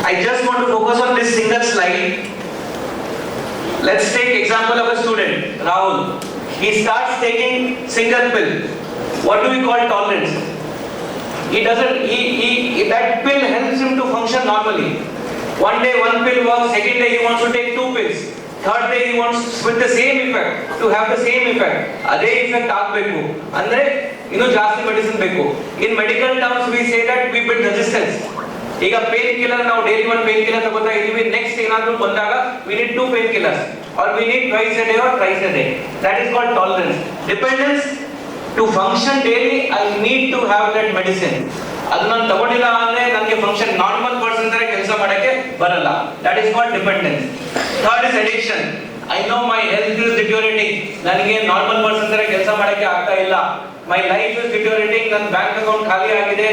I just want to focus on this single slide. Let's take example of a student, Rahul. He starts taking single pill. What do we call tolerance? He doesn't, that pill helps him to function normally. One day one pill works, second day he wants to take two pills. Third day he wants with the same effect, to have the same effect. ಅದೇ effect ಆಗಬೇಕು ಅಂದ್ರೆ ಇನ್ನು ಜಾಸ್ತಿ medicine ಬೇಕು. In medical terms we say that we build resistance. ಈಗ pain killer ನಾವು daily ಒಂದು pain killer ತಗೋತಾ ಇದೀವಿ, ನೆಕ್ಸ್ಟ್ ಏನಾದರೂ ಬಂದಾಗ we need two pain killers or we need twice a day or thrice a day. That is called tolerance. Dependence, to function daily I need to have that medicine. ಅದು ನಾನು ತಗೊಂಡಿಲ್ಲ ಅಂದ್ರೆ ನನಗೆ function normal person ತರ ಕೆಲಸ ಮಾಡಕ್ಕೆ ಬರಲ್ಲ. That is called dependence. Third is addiction. I know my health is deteriorating. ನನಗೆ ನಾರ್ಮಲ್ ಪರ್ಸನ್ ತರ ಕೆಲಸ ಮಾಡಕ್ಕೆ ಆಗ್ತಾ ಇಲ್ಲ. My life is deteriorating. ನನ್ನ ಬ್ಯಾಂಕ್ ಅಕೌಂಟ್ ಖಾಲಿ ಆಗಿದೆ.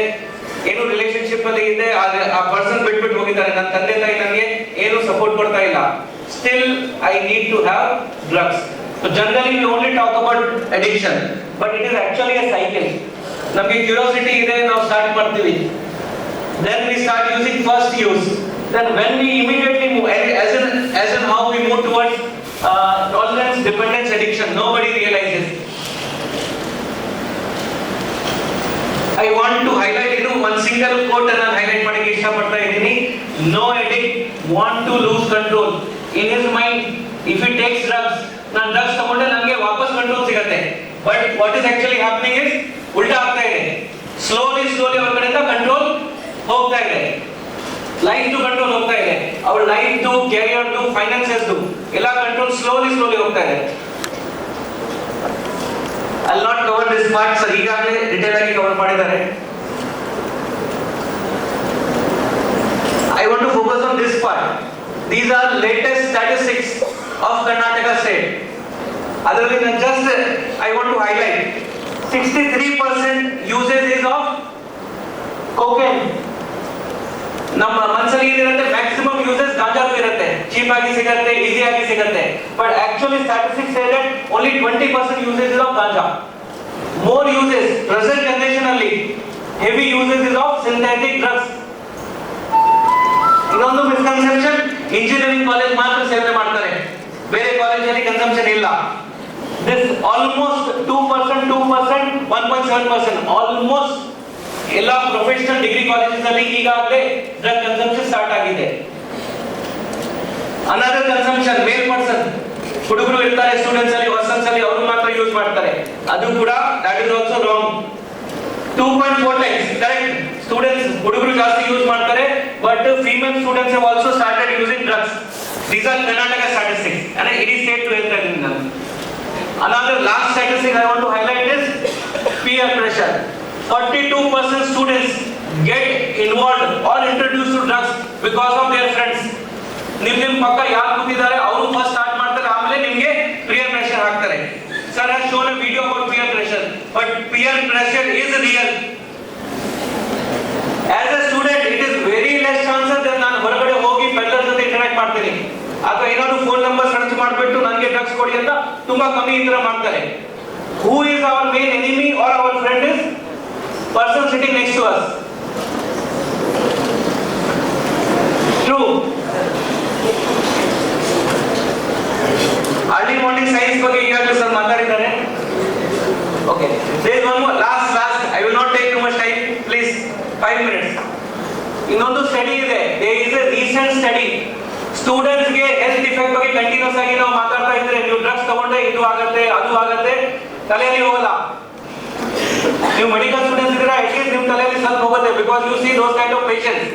ಏನು ರಿಲೇಶನ್ಶಿಪ್ ಅಲ್ಲಿ ಇದೆ, ಆ ಪರ್ಸನ್ ಬಿಟ್ಬಿಟ್ಟು ಹೋಗಿದ್ದಾರೆ, ನನ್ನ ತಂದೆ ತಾಯಿ ನನಗೆ ಏನು ಸಪೋರ್ಟ್ ಕೊಡ್ತಾ ಇಲ್ಲ. Still I need to have drugs. So generally we only talk about addiction, but it is actually a cycle. ನಮಗೆ ಕ್ಯೂರಿಯಾಸಿಟಿ ಇದೆ, ನಾವು ಸ್ಟಾರ್ಟ್ ಮಾಡ್ತೀವಿ, then we start using first use, then when we immediately move, as in how we move towards tolerance, dependence, addiction, nobody realizes. I want to highlight one single quote and ನಾನು highlight ಮಾಡಕ್ಕೆ ಇಷ್ಟಪಡ್ತಾ ಇದ್ದೀನಿ. No addict want to lose control. In his mind, if he takes drugs, ನಾನು drugs ತಗೊಂಡ್ರೆ ನನಗೆ ವಾಪಸ್ control ಸಿಗುತ್ತೆ. But what is actually happening is ಉಲ್ಟಾ ಆಗ್ತಾ ಇದೆ. ಸ್ಲೋಲಿ ಅವ್ರ ಕಡೆಯಿಂದ ಕಂಟ್ರೋಲ್ ಹೋಗ್ತಾ ಇದೆ, ಲೈಫ್ ಟು ಕಂಟ್ರೋಲ್ ಹೋಗ್ತಾ ಇದೆ, ಅವ್ರ life too, career too, finances too, ಎಲ್ಲ ಕಂಟ್ರೋಲ್ ಸ್ಲೋಲಿ ಹೋಗ್ತಾ ಇದೆ. I'll not cover this part, sir. ಈಗಾಗಲೇ ಡಿಟೇಲ್ ಆಗಿ ಕವರ್ ಮಾಡಿದ್ದಾರೆ. I want to focus on this part. These are latest statistics of Karnataka state. ಅದರಲ್ಲಿ ನಾನು just I want to highlight 63% usage is of cocaine. ನಮ್ಮ ಮನಸ್ಸಲ್ಲಿ ಏನಿರುತ್ತೆ, maximum usage ಗಾಂಜಾಗೂ ಇರುತ್ತೆ, cheap ಆಗಿ ಸಿಗುತ್ತೆ, ಈಸಿ ಆಗಿ ಸಿಗುತ್ತೆ. But actually statistics say that only 20% usage is of ganja. More usage present generation ಅಲ್ಲಿ heavy usage is of synthetic drugs. ಇನ್ನೊಂದು ಮಿಸ್ಕನ್ಸೆಪ್ಷನ್, ಇಂಜಿನಿಯರಿಂಗ್ ಕಾಲೇಜ್ ಮಾತ್ರ ಸೇವನೆ ಮಾಡ್ತಾರೆ, ಬೇರೆ ಕಾಲೇಜಲ್ಲಿ ಕನ್ಸಂಪ್ಷನ್ ಇಲ್ಲ. This almost 2%, 1.7%, almost ಎಲ್ಲ ಪ್ರೊಫೆಷನಲ್ ಡಿಗ್ರಿ ಕಾಲೇಜಸ್ ಅಲ್ಲಿ ಈಗಾಗಲೇ ಡ್ರಗ್ ಕನ್ಸಂಪ್ಷನ್ ಸ್ಟಾರ್ಟ್ ಆಗಿದೆ. ಅನದರ್ ಕನ್ಸಂಪ್ಷನ್, ಮೇಲ್ ಪರ್ಸನ್, ಹುಡುಗರು ಇರ್ತಾರೆ ಸ್ಟೂಡೆಂಟ್ಸ್ ಅಲ್ಲಿ, ವರ್ಸನ್ಸ್ ಅಲ್ಲಿ, ಅವರು ಮಾತ್ರ ಯೂಸ್ ಮಾಡ್ತಾರೆ, ಅದು ಕೂಡ that is also wrong. 2.4 times correct, students ಹುಡುಗರು ಜಾಸ್ತಿ ಯೂಸ್ ಮಾಡ್ತಾರೆ, but female students have also started using drugs. These are Karnataka statistics and ಇಡೀ ಸ್ಟೇಟ್ ಹೇಳ್ತಾ ಇದ್ದೀನಿ ನಾನು. Another last statistic I want to highlight is peer pressure. 42% students get involved or introduced to drugs because of their friends. ನಿಮ್ ಪಕ್ಕ ಯಾರು ಕೂತಿದ್ದಾರೆ ಅವರು first start ಮಾಡ್ತಾರೆ, ಆಮೇಲೆ ನಿಮಗೆ peer pressure ಹಾಕ್ತಾರೆ. Sir has shown a video about peer pressure, but peer pressure is real. As a student, it is very less chances that ನಾನು ಹೊರಗಡೆ ಹೋಗಿ ಪೆಡ್ಲರ್ ಜೊತೆ ಇಂಟರಾಕ್ಟ್ ಮಾಡ್ತೀನಿ, ಅಥವಾ ಏನಾದ್ರು ಫೋನ್ ನಂಬರ್ ಸರ್ಚ್ ಮಾಡಿಬಿಟ್ಟು ನನಗೆ ಡ್ರಗ್ಸ್ ಕೊಡಿ ಅಂತ ತುಂಬಾ ಕಮ್ಮಿ ಈ ತರ ಮಾಡ್ತಾರೆ. Who is our main enemy or our friend is person sitting next to us. True. Early morning science ಬಗ್ಗೆ ಈಗಾಗಲೇ ಸರ್ ಮಾತಾಡಿದ್ದಾರೆ. Okay. There is one more last. I will not take too much time. Please, 5 minutes. ಇನ್ನೊಂದು study ಇದೆ. There is a recent study. Students ಗೆ health effect ಬಗ್ಗೆ continuous ಆಗಿ ನಾವು ಮಾತಾಡ್ತಾ ಇದ್ರೆ, ನೀವು ಡ್ರಗ್ಸ್ ತಗೊಂಡ್ರೆ ಇದು ಆಗುತ್ತೆ, ಅದು ಆಗುತ್ತೆ, ತಲೆಯಲ್ಲಿ ಹೋಗಲ್ಲ. ನೀವು ಮೆಡಿಕಲ್ ಸ್ಟೂಡೆಂಟ್ಸ್ ಇದ್ದೀರಾ, ಅಟ್ಲೀಸ್ಟ್ ನಿಮ್ಮ ತಲೆಯಲ್ಲಿ ಸ್ವಲ್ಪ ಹೋಗುತ್ತೆ, because you see those kind of patients.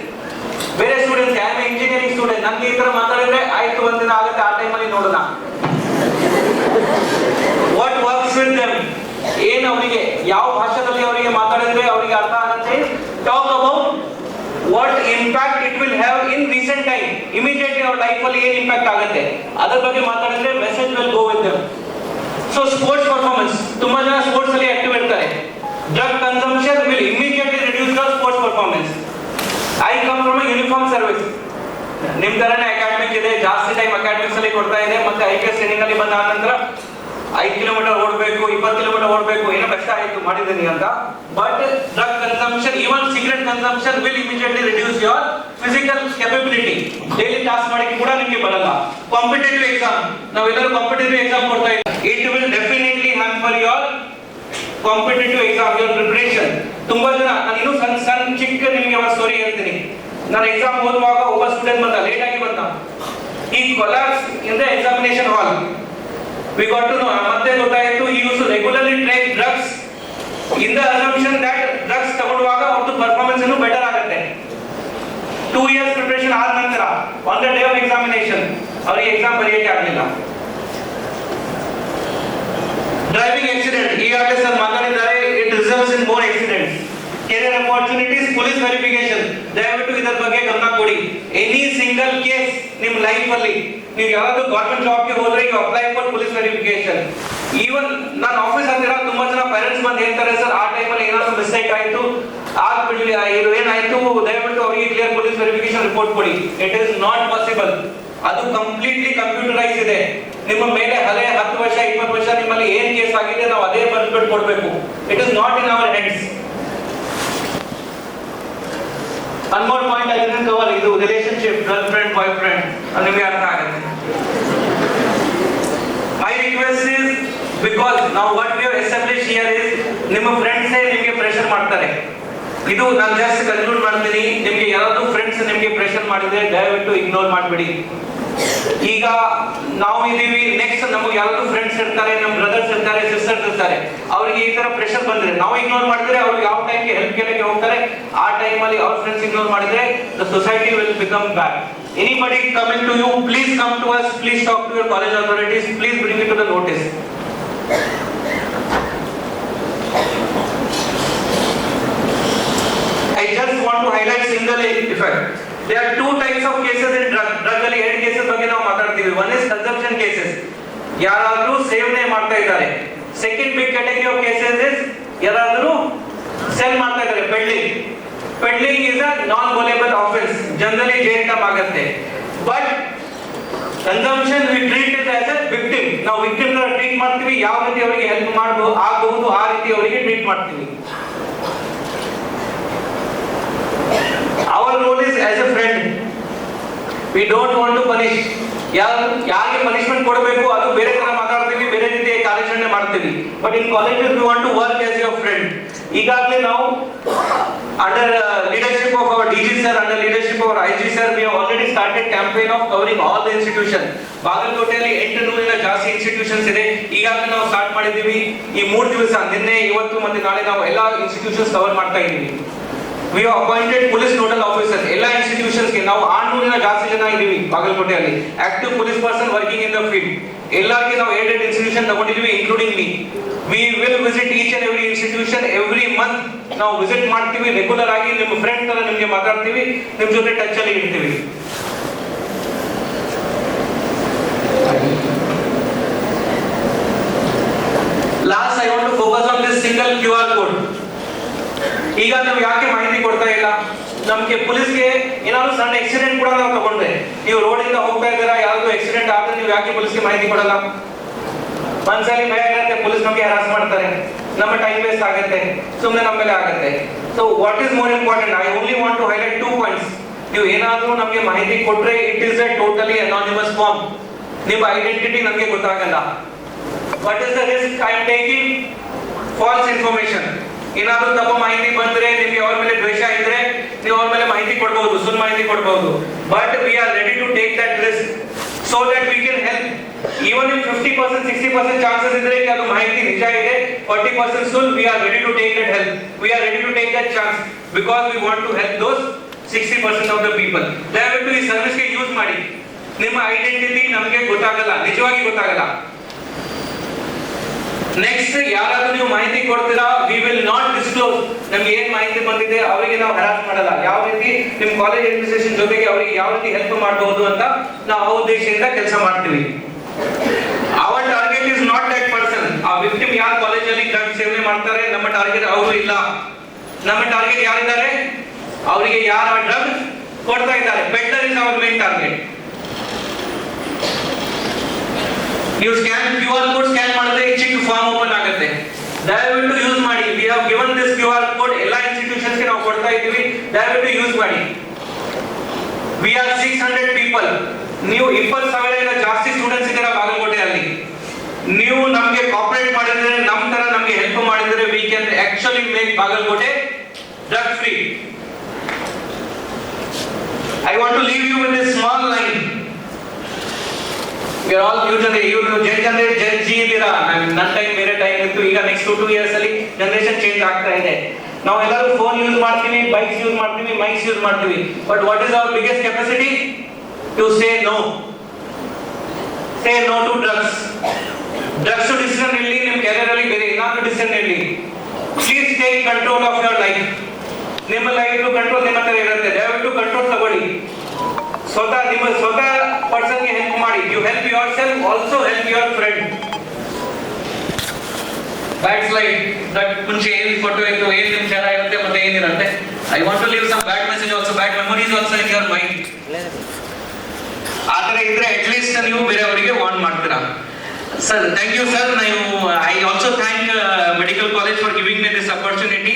ಬೇರೆ students, I am engineering student, ನನಗೆ ಈ ತರ ಮಾತಾಡಿದ್ರೆ ಆಯ್ತು ಒಂದಿನ ಆಗುತ್ತೆ, ಆ ಟೈಮಲ್ಲಿ ನೋಡೋಣ. ವಾಟ್ ವರ್ಕ್ಸ್ ವಿತ್ ದೆಮ್, ಏನು ಅವರಿಗೆ ಯಾವ ಭಾಷೆಯಲ್ಲಿ ಅವರಿಗೆ ಮಾತಾಡಿದ್ರೆ ಅವರಿಗೆ ಅರ್ಥ ಆಗುತ್ತೆ. Talk about what impact it will have in recent time, immediately our life ಅಲ್ಲಿ ಏನು ಇಂಪ್ಯಾಕ್ಟ್ ಆಗುತ್ತೆ ಅದರ ಬಗ್ಗೆ ಮಾತಾಡಿದ್ರೆ message will go with them. So sports performance, ತುಂಬಾ ಜನ ಸ್ಪೋರ್ಟ್ಸ್ ಅಲ್ಲಿ ಆಕ್ಟಿವ್ ಇರ್ತಾರೆ. drug consumption will immediately reduce your sports performance. I come from a uniform service. ನಿಮ್ ತರನೇ ಅಕಾಡೆಮಿಕ್ ಇದೆ, ಜಾಸ್ತಿ ಟೈಮ್ ಅಕಾಡೆಮಿಕ್ಸ್ ಅಲ್ಲಿ ಕೊಡ್ತಾ ಇದೆ, ಮತ್ತೆ IPS ಟ್ರೈನಿಂಗ್ ಅಲ್ಲಿ ಬಂದ ನಂತರ 5 ಕಿಲೋಮೀಟರ್ ಓಡಬೇಕು, 20 ಕಿಲೋಮೀಟರ್ ಓಡಬೇಕು, ಏನೋ ಕಷ್ಟ ಆಯ್ತು ಮಾಡಿದ್ದೀನಿ ಅಂತ. But drug consumption, even cigarette consumption will immediately reduce your physical capability. Daily task ಮಾಡಕ್ಕೆ ಕೂಡ ನಿಮಗೆ ಬರಲ್ಲ. ಕಾಂಪಿಟೇಟಿವ್ ಎಕ್ಸಾಮ್, ನಾವೆಲ್ಲರೂ ಕಾಂಪಿಟೇಟಿವ್ ಎಕ್ಸಾಮ್ ಕೊಡ್ತಾ ಇದ್ದೀವಿ. It will definitely hamper your competitive exam, your preparation. ತುಂಬಾ ಜನ, ನಾನು ಇನ್ನೂ ಸಣ್ಣ ಚಿಕ್ಕ ನಿಮಗೆ ಒಂದು ಸ್ಟೋರಿ ಹೇಳ್ತೀನಿ. ನಾನು ಎಕ್ಸಾಮ್ ಓದುವಾಗ ಒಬ್ಬ ಸ್ಟೂಡೆಂಟ್ ಬಂದ, ಲೇಟ್ ಆಗಿ ಬಂದ. ಈ collapse in the examination hall. We got to know, ಮತ್ತೆ ಗೊತ್ತಾಯಿತು, he used to regularly take drugs in the assumption that drugs ತಗೊಳ್ಳುವಾಗ ಅವ್ರದ್ದು ಪರ್ಫಾರ್ಮೆನ್ಸ್ ಇನ್ನೂ ಬೆಟರ್ ಆಗುತ್ತೆ. 2 years ಪ್ರಿಪರೇಷನ್ ಆದ ನಂತರ on the day of examination ಅವರಿಗೆ ಎಕ್ಸಾಮ್ ಬರೆಯಕ್ಕೆ ಆಗಲಿಲ್ಲ. ಡ್ರೈವಿಂಗ್ ಆಕ್ಸಿಡೆಂಟ್, ಈಗಾಗಲೇ ಸರ್ ಮಾತಾಡಿದ್ದಾರೆ, it results in more accidents. Career opportunities, police verification, ದಯವಿಟ್ಟು ಇದರ ಬಗ್ಗೆ ಗಮನ ಕೊಡಿ. ಎನಿ ಸಿಂಗಲ್ ಕೇಸ್ ನಿಮ್ಮ ಲೈಫ್ ಅಲ್ಲಿ ನೀವು ಯಾರಾದ್ರೂ ಗವರ್ಮೆಂಟ್ ಜಾಬ್ಗೆ ಹೋದ್ರೆ you apply for police verification. Even ನಾನು ಆಫೀಸ್ ಹತ್ತಿರ ತುಂಬಾ ಜನ ಪೇರೆಂಟ್ಸ್ ಬಂದು ಹೇಳ್ತಾರೆ, ಸರ್ ಆ ಟೈಮಲ್ಲಿ ಏನಾದ್ರು ಮಿಸ್ಟೇಕ್ ಆಯ್ತು, ಆಗ್ಬಿಡ್ಲಿ, ಏನಾಯ್ತು, ದಯವಿಟ್ಟು ಅವರಿಗೆ ಕ್ಲಿಯರ್ ಪೊಲೀಸ್ ವೆರಿಫಿಕೇಶನ್ ರಿಪೋರ್ಟ್ ಕೊಡಿ. It is not possible. ಅದು ಕಂಪ್ಲೀಟ್ಲಿ ಕಂಪ್ಯೂಟರೈಸ್ ಇದೆ. ನಿಮ್ಮ ಮೇಲೆ ಹಳೆ 10 ವರ್ಷ 20 ವರ್ಷ ನಿಮ್ಮಲ್ಲಿ ಏನ್ ಕೇಸ್ ಆಗಿದೆ ನಾವು ಅದೇ ಬರ್ಬಿಟ್ಟು ಕೊಡ್ಬೇಕು. It is not in our hands. One more point I didn't cover, ಇದು relationship, girlfriend, boyfriend, ಅದು ನಿಮಗೆ ಅರ್ಥ ಆಗುತ್ತೆ. My request is, because now what we have established here is, ನಿಮ್ಮ ಫ್ರೆಂಡ್ಸ್ ನಿಮಗೆ ಪ್ರೆಷರ್ ಮಾಡ್ತಾರೆ. ಇದು ನಾನು ಜಾಸ್ತಿ ಕನ್ಕ್ಲೂಡ್ ಮಾಡ್ತೀನಿ. ನಿಮಗೆ ಯಾರಾದ್ರೂ ಫ್ರೆಂಡ್ಸ್ ನಿಮಗೆ ಪ್ರೆಷರ್ ಮಾಡಿದ್ರೆ ದಯವಿಟ್ಟು ಇಗ್ನೋರ್ ಮಾಡಬೇಡಿ. ಈಗ ನಾವು ಇದೀವಿ, ನೆಕ್ಸ್ಟ್ ನಮಗೆ ಯಾರಾದ್ರೂ ಫ್ರೆಂಡ್ಸ್ ಇರ್ತಾರೆ, ನಮ್ಮ ಬ್ರದರ್ಸ್ ಇರ್ತಾರೆ, ಸಿಸ್ಟರ್ಸ್ ಇರ್ತಾರೆ, ಅವರಿಗೆ ಈ ತರ ಪ್ರೆಷರ್ ಬಂದ್ರೆ ನಾವು ಇಗ್ನೋರ್ ಮಾಡಿದ್ರೆ ಅವ್ರಿಗೆ ಯಾವ ಟೈಮ್ಗೆ ಹೆಲ್ಪ್ ಕೇಳಕ್ಕೆ ಹೋಗ್ತಾರೆ, ಆ ಟೈಮ್ ಅಲ್ಲಿ ಅವ್ರ ಫ್ರೆಂಡ್ಸ್ ಇಗ್ನೋರ್ ಮಾಡಿದ್ರೆ the society will become bad. Anybody coming to you, please come to us, please talk to your college authorities, please bring it to the notice. I just want to highlight single effect. There are 2 types of cases in drug ಅಲ್ಲಿ 2 cases ಬಗ್ಗೆ ನಾವು ಮಾತಾಡ್ತೀವಿ. One is consumption cases, ಯಾರಾದ್ರೂ ಸೇವನೆ ಮಾಡ್ತಾ ಇದ್ದಾರೆ. Second big category of cases is ಯಾರಾದ್ರೂ sell ಮಾಡ್ತಾ ಇದ್ದಾರೆ, peddling. Peddling is a non bailable offence, generally jail term ಆಗುತ್ತೆ. But consumption we treat it as a victim. ನಾವು ವಿಕ್ಟಿಮ್ ತರ ಟ್ರೀಟ್ ಮಾಡ್ತೀವಿ. ಯಾವ ರೀತಿ ಅವರಿಗೆ ಹೆಲ್ಪ್ ಆಗಬಹುದು ಆ ರೀತಿ ಅವರಿಗೆ ಟ್ರೀಟ್ ಮಾಡ್ತೀವಿ. Our role is as a friend. We don't want to punish. ಯಾರಿಗೆ ಪನಿಷ್ಮೆಂಟ್ ಕೊಡಬೇಕು ಅದು ಬೇರೆ ತರ ಮಾತಾಡ್ತೀವಿ, ಬೇರೆ ರೀತಿಯ ಕಾರ್ಯಾಚರಣೆ ಮಾಡ್ತೀವಿ. But in colleges we want to work as your friend. ಈಗಾಗಲೇ ನಾವು under leadership of our DG sir, under leadership of our IG sir, we have already started campaign of covering all the institutions. ಬಾಗಲಕೋಟೆಯಲ್ಲಿ 800 ಜಾಸ್ತಿ institutions ಇದೆ. ಈಗಾಗಲೇ ನಾವು start ಮಾಡಿದ್ದೀವಿ. ಈ 3 ದಿವಸ, ನಿನ್ನೆ, ಇವತ್ತು ಮತ್ತೆ ನಾಳೆ ನಾವು ಎಲ್ಲಾ ಇನ್ಸ್ಟಿಟ್ಯೂಷನ್ಸ್ ಕವರ್ ಮಾಡ್ತಾ ಇದ್ದೀವಿ. We have appointed police nodal officers. ಎಲ್ಲ ಇನ್ಸ್ಟಿಟ್ಯೂಷನ್ಸ್ ಗೆ ನಾವು 600 ಜಾಸ್ತಿ ಜನ ಇದ್ದೀವಿ ಬಾಗಲಕೋಟೆಯಲ್ಲಿ, active police person working in the field. ಎಲ್ಲರಿಗೆ ನಾವು 8 ಇನ್ಸ್ಟಿಟ್ಯೂಷನ್ ತಗೊಂಡಿದ್ದೀವಿ, including me. We will visit each and every institution every month. ನಾವು ವಿಸಿಟ್ ಮಾಡ್ತೀವಿ, ರೆಗ್ಯುಲರ್ ಆಗಿ ನಿಮ್ಮ ಫ್ರೆಂಡ್ ತರ ನಿಮಗೆ ಮಾತಾಡ್ತೀವಿ, ನಿಮ್ಮ ಜೊತೆ ಟಚ್ ಅಲ್ಲಿ ಇರ್ತೀವಿ. Last, I want to focus on this single QR code. ಈಗ ನಾವು ಯಾಕೆ ಮಾಹಿತಿ ಕೊಡ್ತಾ ಇಲ್ಲ? ನಮಗೆ ಪೊಲೀಸ್ಗೆ ಏನಾದ್ರು ಸಣ್ಣ ಆಕ್ಸಿಡೆಂಟ್ ಕೂಡ ನಾವು ತಗೊಂಡ್ರೆ, ನೀವು ರೋಡ್ ಇಂದ ಹೋಗ್ತಾ ಇದ್ದೀರಾ, ಯಾವ್ದು ಆಕ್ಸಿಡೆಂಟ್ ಆದ್ರೆ ನೀವು ಯಾಕೆ ಪೊಲೀಸ್ಗೆ ಮಾಹಿತಿ ಕೊಡಲ್ಲ? ಒಂದ್ಸಲಿ ಭಯ ಇರುತ್ತೆ, ಪೊಲೀಸ್ ನಮಗೆ ಹರಾಸ್ ಮಾಡ್ತಾರೆ, ನಮ್ಮ ಟೈಮ್ ವೇಸ್ಟ್ ಆಗುತ್ತೆ, ಸುಮ್ಮನೆ ನಮ್ಮ ಮೇಲೆ ಆಗುತ್ತೆ. So what is more important, I only want to highlight 2 points. ನೀವು ಏನಾದ್ರೂ ನಮಗೆ ಮಾಹಿತಿ ಕೊಟ್ರೆ it is a totally anonymous form. ನಿಮ್ಮ ಐಡೆಂಟಿಟಿ ನಮಗೆ ಗೊತ್ತಾಗಲ್ಲ. What is the risk I am taking? False information. ಏನಾದ್ರೂ ತಪ್ಪು ಮಾಹಿತಿ ಬಂದ್ರೆ, ನಿಮ್ಗೆ ಅವ್ರ ಮೇಲೆ ದ್ವೇಷ ಇದ್ರೆ ನೀವು ಅವ್ರ ಮೇಲೆ ಮಾಹಿತಿ ಕೊಡಬಹುದು, ಸುಳ್ಳು ಮಾಹಿತಿ ಕೊಡಬಹುದು. But we are ready to take that risk so that we can help. Even if 50% 60% chances ಇದ್ರೆ ಅದು ಮಾಹಿತಿ ನಿಜ ಇದೆ, 40% ಸುಳ್ಳು, we are ready to take that help. We are ready to take that chance because we want to help those 60% of the people. ದಯವಿಟ್ಟು ಈ ಸರ್ವಿಸ್ಗೆ use ಮಾಡಿ. ನಿಮ್ಮ ಐಡೆಂಟಿಟಿ ನಮಗೆ ಗೊತ್ತಾಗಲ್ಲ, ನಿಜವಾಗಿ ಗೊತ್ತಾಗಲ್ಲ. ನೆಕ್ಸ್ಟ್, ಯಾರಾದ್ರೂ ನೀವು ಮಾಹಿತಿ ಕೊಡ್ತೀರಾ, ವಿ ವಿಲ್ ನಾಟ್ ಡಿಸ್ಕ್ಲೋಸ್. ನಮ್ಗೆ ಏನ್ ಮಾಹಿತಿ ಬಂದಿದೆ ಅವರಿಗೆ ನಾವು ಹರಾಸ್ ಮಾಡಲ್ಲ. ಯಾವ ರೀತಿ ನಿಮ್ ಕಾಲೇಜ್ ಅಡ್ಮಿನಿಸ್ಟ್ರೇಷನ್ ಜೊತೆಗೆ ಅವರಿಗೆ ಯಾವ ರೀತಿ ಹೆಲ್ಪ್ ಮಾಡಬಹುದು ಅಂತ ನಾವು ಆ ಉದ್ದೇಶದಿಂದ ಕೆಲಸ ಮಾಡ್ತೀವಿ. Our target is not that person. ಆ ವಿಕ್ಟಿಮ್ ಯಾರು ಕಾಲೇಜಲ್ಲಿ ಡ್ರಗ್ ಸೇವನೆ ಮಾಡ್ತಾರೆ, ನಮ್ಮ ಟಾರ್ಗೆಟ್ ಅವರು ಇಲ್ಲ. ನಮ್ಮ ಟಾರ್ಗೆಟ್ ಯಾರಿದ್ದಾರೆ? ಅವರಿಗೆ ಯಾರು ಡ್ರಗ್ ಕೊಡ್ತಾ ಇದ್ದಾರೆ. Better is our main target. ನೀವು ಕ್ಯೂ ಆರ್ ಕೋಡ್ ಸ್ಕ್ಯಾನ್ ಮಾಡಿದ್ರೆ ಚಿಕ್ಕ ಫಾರ್ಮ್ ಓಪನ್ ಆಗುತ್ತೆ. ದಯವಿಟ್ಟು ಯೂಸ್ ಮಾಡಿ. We have given this Q R code ಎಲ್ಲ ಇನ್ಸ್ಟಿಟ್ಯೂಷನ್ಸ್ ಗೆ ನಾವು ಕೊಡ್ತಾ ಇದ್ದೀವಿ. ದಯವಿಟ್ಟು ಯೂಸ್ ಮಾಡಿ. We are 600 people. ನೀವು 20,000 ಜಾಸ್ತಿ ಸ್ಟೂಡೆಂಟ್ಸ್ ಇದ್ದೀರಾ ಬಾಗಲಕೋಟೆಯಲ್ಲಿ. ನೀವು ನಮಗೆ ಕೋಆಪರೇಟ್ ಮಾಡಿದ್ರೆ, ನಮ್ಮ ತರ ನಮಗೆ ಹೆಲ್ಪ್ ಮಾಡಿದ್ರೆ, we can actually make Bagalkote drug free. I want to leave you with this small line. We are all new generation, Gen Z ಇದ್ದೀರಾ. ನನ್ನ ಟೈಮ್ ಬೇರೆ ಟೈಮ್ ಇತ್ತು. ಈಗ ನೆಕ್ಸ್ಟ್ 2 years ಅಲ್ಲಿ ಜನರೇಷನ್ ಚೇಂಜ್ ಆಗ್ತಾ ಇದೆ. ನಾವು ಎಲ್ಲರೂ ಫೋನ್ ಯೂಸ್ ಮಾಡ್ತೀವಿ, ಬೈಕ್ಸ್ ಯೂಸ್ ಮಾಡ್ತೀವಿ, ಮೈಕ್ಸ್ ಯೂಸ್ ಮಾಡ್ತೀವಿ. But what is our biggest capacity? To say no. Say no to drugs. Drugs decision ಇರಲಿ, ನಿಮ್ಮ ಕೆರಿಯರ್ ಅಲ್ಲಿ ಬೇರೆ ಏನಾದ್ರು ಡಿಸಿಷನ್ ಇರಲಿ, please take control of your life. ನಿಮ್ಮ ಲೈಫ್ ಕಂಟ್ರೋಲ್ ನಿಮ್ಮ ಹತ್ರ ಇರುತ್ತೆ. ದಯವಿಟ್ಟು ಕಂಟ್ರೋಲ್ ತಗೊಳ್ಳಿ. ಸ್ವತಃ ಪರ್ಸನ್ಗೆ ಹೆಲ್ಪ್ ಮಾಡಿ. You help yourself, also help your friend. Bad slide that ಮುಂಚೆ ಏನ್ ಫೋಟೋ ಇತ್ತು, ಏನ್ ನಿಮ್ ಜನ ಇರುತ್ತೆ ಮತ್ತೆ ಏನಿರುತ್ತೆ. I want to leave some bad message also, bad memories also in your mind. ಆ ತರ ಇದ್ರೆ ಅಟ್ಲೀಸ್ಟ್ ನೀವು ಬೇರೆಯವರಿಗೆ ವಾರ್ನ್ ಮಾಡ್ತೀರಾ. Sir, thank you sir. I also thank Medical College for giving me this opportunity.